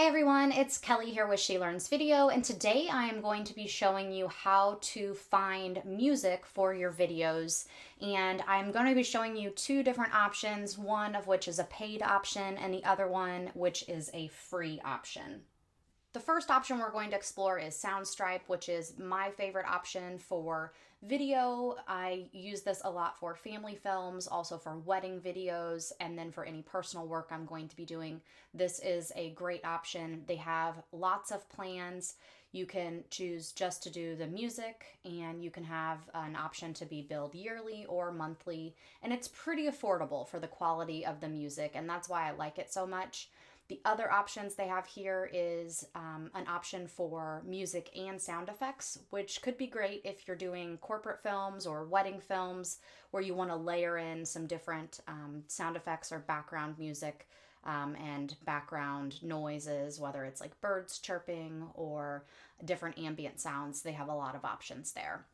Hi everyone, it's Kelly here with She Learns Video, and today I am going to be showing you how to find music for your videos. And I'm going to be showing you two different options, one of which is a paid option and the other one which is a free option. The first option we're going to explore is Soundstripe, which is my favorite option for video. I use this a lot for family films, also for wedding videos, and then for any personal work I'm going to be doing. This is a great option. They have lots of plans. You can choose just to do the music, and you can have an option to be billed yearly or monthly, and it's pretty affordable for the quality of the music, and that's why I like it so much. The other options they have here is an option for music and sound effects, which could be great if you're doing corporate films or wedding films where you want to layer in some different sound effects or background music and background noises, whether it's like birds chirping or different ambient sounds. They have a lot of options there.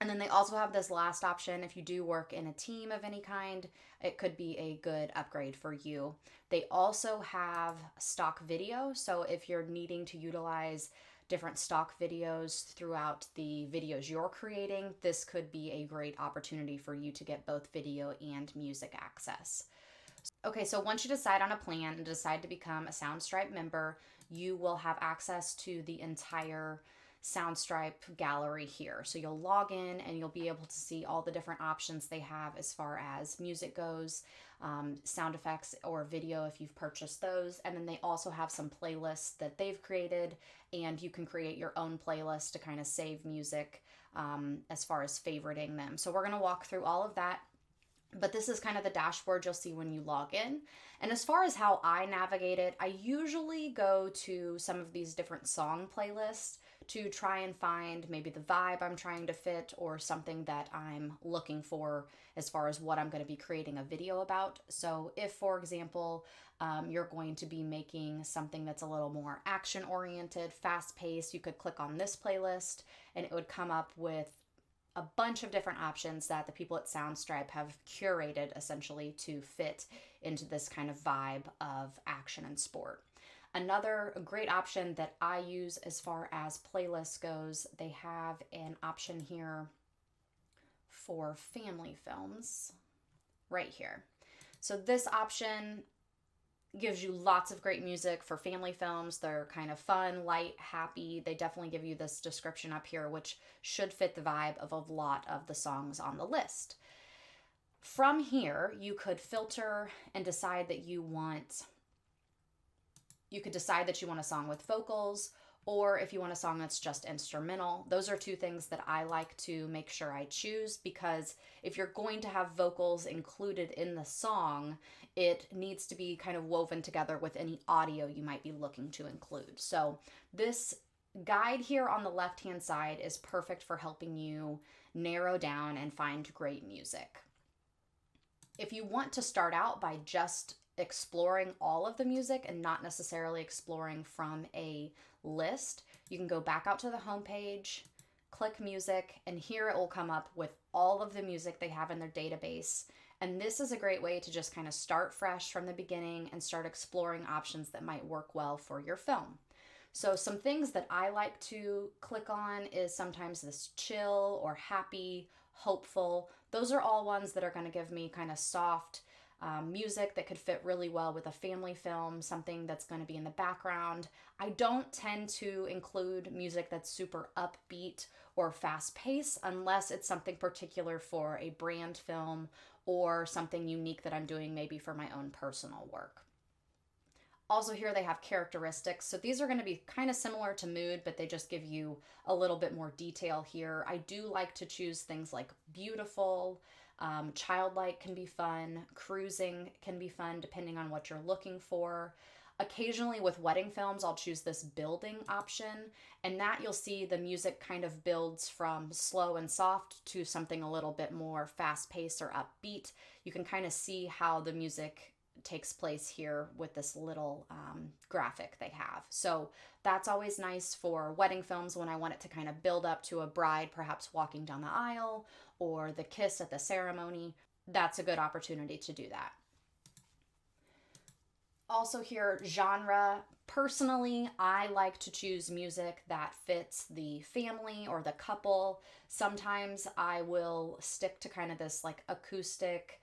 And then they also have this last option. If you do work in a team of any kind, it could be a good upgrade for you. They also have stock video. So if you're needing to utilize different stock videos throughout the videos you're creating, this could be a great opportunity for you to get both video and music access. Okay, so once you decide on a plan and decide to become a Soundstripe member, you will have access to the entire Soundstripe gallery here. So you'll log in and you'll be able to see all the different options they have as far as music goes, sound effects or video if you've purchased those. And then they also have some playlists that they've created, and you can create your own playlist to kind of save music as far as favoriting them. So we're going to walk through all of that. But this is kind of the dashboard you'll see when you log in. And as far as how I navigate it, I usually go to some of these different song playlists to try and find maybe the vibe I'm trying to fit or something that I'm looking for as far as what I'm going to be creating a video about. So if, for example, you're going to be making something that's a little more action-oriented, fast-paced, you could click on this playlist and it would come up with a bunch of different options that the people at Soundstripe have curated essentially to fit into this kind of vibe of action and sport. Another great option that I use as far as playlists goes, they have an option here for family films right here. So this option gives you lots of great music for family films. They're kind of fun, light, happy. They definitely give you this description up here, which should fit the vibe of a lot of the songs on the list. From here, you could filter and decide that you want a song with vocals, or if you want a song that's just instrumental. Those are two things that I like to make sure I choose, because if you're going to have vocals included in the song, it needs to be kind of woven together with any audio you might be looking to include. So this guide here on the left-hand side is perfect for helping you narrow down and find great music. If you want to start out by just exploring all of the music and not necessarily exploring from a list, you can go back out to the home page, click music, and here it will come up with all of the music they have in their database. And this is a great way to just kind of start fresh from the beginning and start exploring options that might work well for your film. So some things that I like to click on is sometimes this chill or happy, hopeful. Those are all ones that are going to give me kind of soft music that could fit really well with a family film, something that's going to be in the background. I don't tend to include music that's super upbeat or fast-paced unless it's something particular for a brand film or something unique that I'm doing maybe for my own personal work. Also here they have characteristics. So these are going to be kind of similar to mood, but they just give you a little bit more detail here. I do like to choose things like beautiful, childlike can be fun, cruising can be fun depending on what you're looking for. Occasionally with wedding films, I'll choose this building option, and that you'll see the music kind of builds from slow and soft to something a little bit more fast-paced or upbeat. You can kind of see how the music takes place here with this little graphic they have. So that's always nice for wedding films when I want it to kind of build up to a bride perhaps walking down the aisle or the kiss at the ceremony. That's a good opportunity to do that. Also here, genre Personally, I like to choose music that fits the family or the couple. Sometimes I will stick to kind of this like acoustic,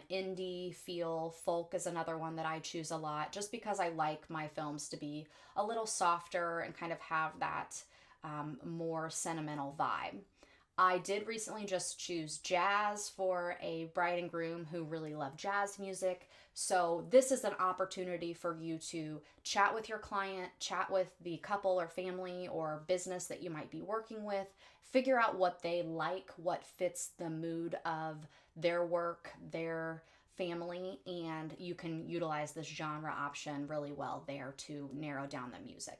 indie feel. Folk is another one that I choose a lot just because I like my films to be a little softer and kind of have that more sentimental vibe. I did recently just choose jazz for a bride and groom who really love jazz music. So, this is an opportunity for you to chat with your client, chat with the couple or family or business that you might be working with, figure out what they like, what fits the mood of their work, their family, and you can utilize this genre option really well there to narrow down the music.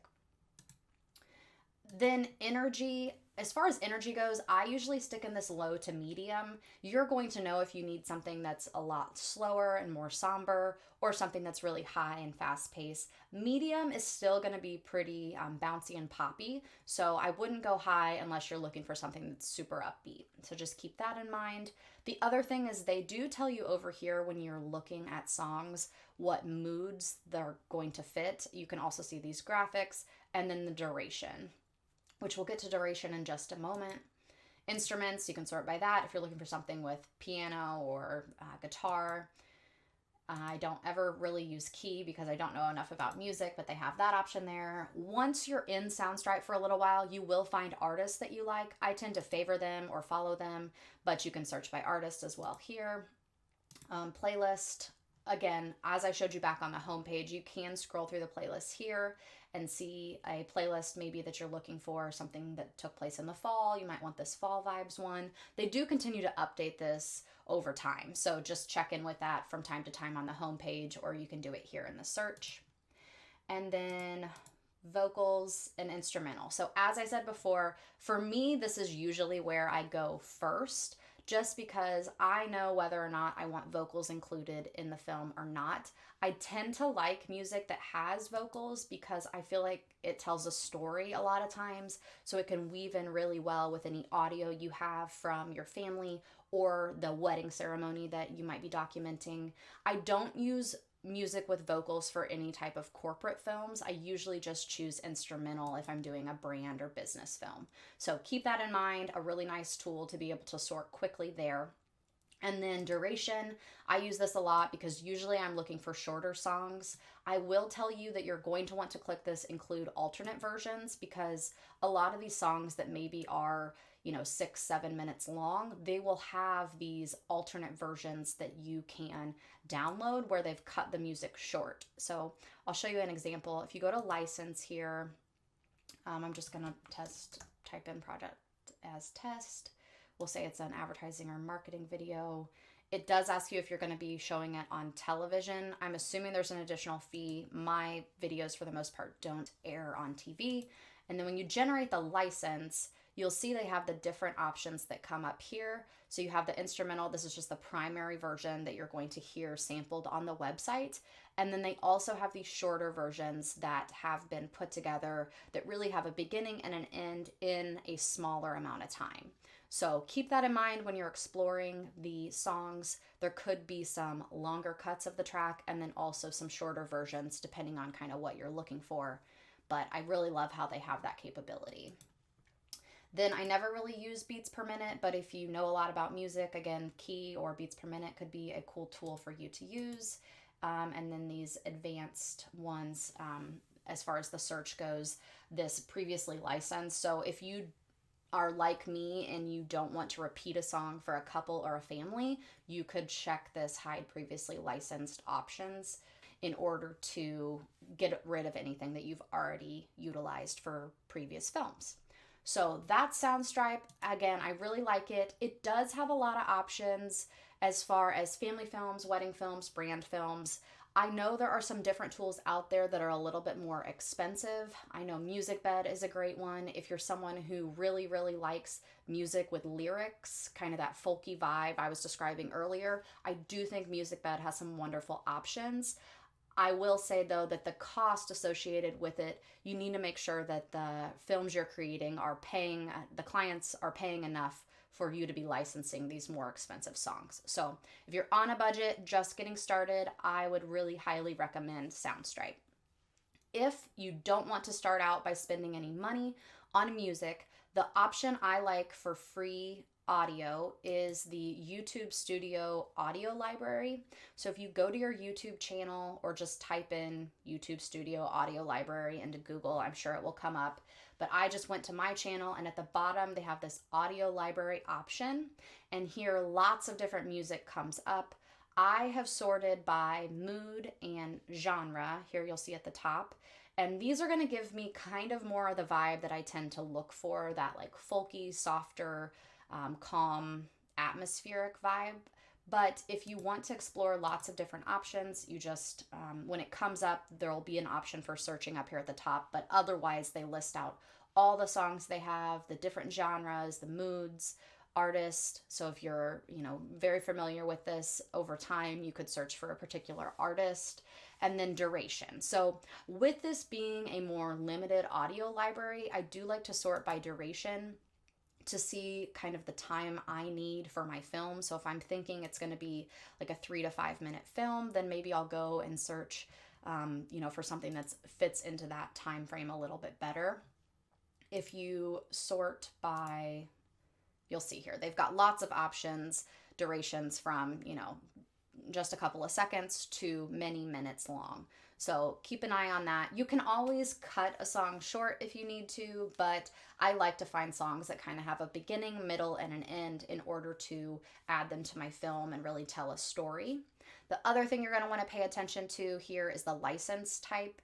Then energy, as far as energy goes, I usually stick in this low to medium. You're going to know if you need something that's a lot slower and more somber or something that's really high and fast paced. Medium is still going to be pretty bouncy and poppy, so I wouldn't go high unless you're looking for something that's super upbeat. So just keep that in mind. The other thing is they do tell you over here when you're looking at songs what moods they're going to fit. You can also see these graphics and then the duration, which we'll get to duration in just a moment. Instruments, you can sort by that if you're looking for something with piano or guitar. I don't ever really use key because I don't know enough about music, but they have that option there. Once you're in Soundstripe for a little while, you will find artists that you like. I tend to favor them or follow them, but you can search by artist as well here. Playlist. Again, as I showed you back on the homepage, you can scroll through the playlist here and see a playlist maybe that you're looking for, something that took place in the fall. You might want this fall vibes one. They do continue to update this over time, so just check in with that from time to time on the homepage, or you can do it here in the search. And then vocals and instrumental. So as I said before, for me, this is usually where I go first, just because I know whether or not I want vocals included in the film or not. I tend to like music that has vocals because I feel like it tells a story a lot of times, so it can weave in really well with any audio you have from your family or the wedding ceremony that you might be documenting. I don't use music with vocals for any type of corporate films. I usually just choose instrumental if I'm doing a brand or business film. So keep that in mind, a really nice tool to be able to sort quickly there. And then duration, I use this a lot because usually I'm looking for shorter songs. I will tell you that you're going to want to click this include alternate versions because a lot of these songs that maybe are 6-7 minutes long, they will have these alternate versions that you can download where they've cut the music short. So I'll show you an example. If you go to license here, I'm just going to type in project as test. We'll say it's an advertising or marketing video. It does ask you if you're going to be showing it on television. I'm assuming there's an additional fee. My videos, for the most part, don't air on TV. And then when you generate the license, you'll see they have the different options that come up here. So you have the instrumental. This is just the primary version that you're going to hear sampled on the website. And then they also have these shorter versions that have been put together that really have a beginning and an end in a smaller amount of time. So keep that in mind when you're exploring the songs. There could be some longer cuts of the track and then also some shorter versions depending on kind of what you're looking for. But I really love how they have that capability. Then I never really use beats per minute, but if you know a lot about music, again, key or beats per minute could be a cool tool for you to use. And then these advanced ones, as far as the search goes, this previously licensed. So if you are like me and you don't want to repeat a song for a couple or a family, you could check this hide previously licensed options in order to get rid of anything that you've already utilized for previous films. So that's Soundstripe. Again, I really like it. It does have a lot of options as far as family films, wedding films, brand films. I know there are some different tools out there that are a little bit more expensive. I know MusicBed is a great one. If you're someone who really, really likes music with lyrics, kind of that folky vibe I was describing earlier, I do think MusicBed has some wonderful options. I will say, though, that the cost associated with it, you need to make sure that the films you're creating are paying, the clients are paying enough for you to be licensing these more expensive songs. So if you're on a budget, just getting started, I would really highly recommend Soundstripe. If you don't want to start out by spending any money on music, the option I like for free audio is the YouTube Studio audio library. So if you go to your YouTube channel or just type in YouTube Studio audio library into Google, I'm sure it will come up. But I just went to my channel, and at the bottom they have this audio library option, and here lots of different music comes up. I have sorted by mood and genre. Here you'll see at the top. And these are going to give me kind of more of the vibe that I tend to look for, that like folky, softer, calm, atmospheric vibe. But if you want to explore lots of different options, you just, when it comes up, there'll be an option for searching up here at the top. But otherwise, they list out all the songs they have, the different genres, the moods, artist. So if you're, very familiar with this, over time, you could search for a particular artist, and then duration. So with this being a more limited audio library, I do like to sort by duration to see kind of the time I need for my film. So if I'm thinking it's going to be like a 3 to 5 minute film, then maybe I'll go and search, for something that fits into that time frame a little bit better. If you sort by, you'll see here, they've got lots of options, durations from, just a couple of seconds to many minutes long. So keep an eye on that. You can always cut a song short if you need to, but I like to find songs that kind of have a beginning, middle, and an end in order to add them to my film and really tell a story. The other thing you're going to want to pay attention to here is the license type.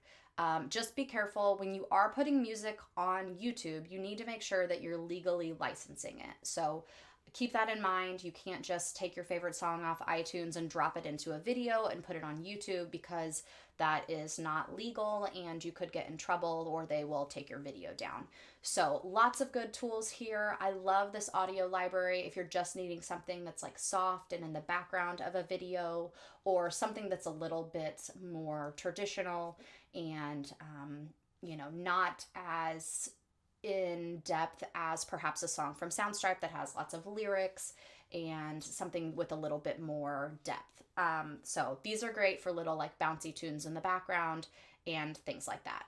Just be careful when you are putting music on YouTube, you need to make sure that you're legally licensing it. So keep that in mind. You can't just take your favorite song off iTunes and drop it into a video and put it on YouTube, because that is not legal and you could get in trouble or they will take your video down. So lots of good tools here. I love this audio library if you're just needing something that's like soft and in the background of a video, or something that's a little bit more traditional and, not as in depth as perhaps a song from Soundstripe that has lots of lyrics, and something with a little bit more depth. So these are great for little like bouncy tunes in the background and things like that.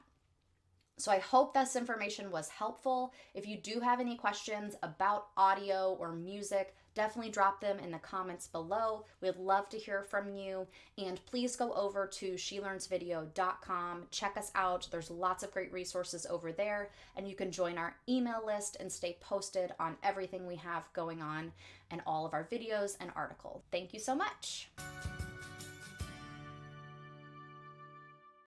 So I hope this information was helpful. If you do have any questions about audio or music, definitely drop them in the comments below. We'd love to hear from you. And please go over to shelearnsvideo.com. Check us out. There's lots of great resources over there. And you can join our email list and stay posted on everything we have going on and all of our videos and articles. Thank you so much.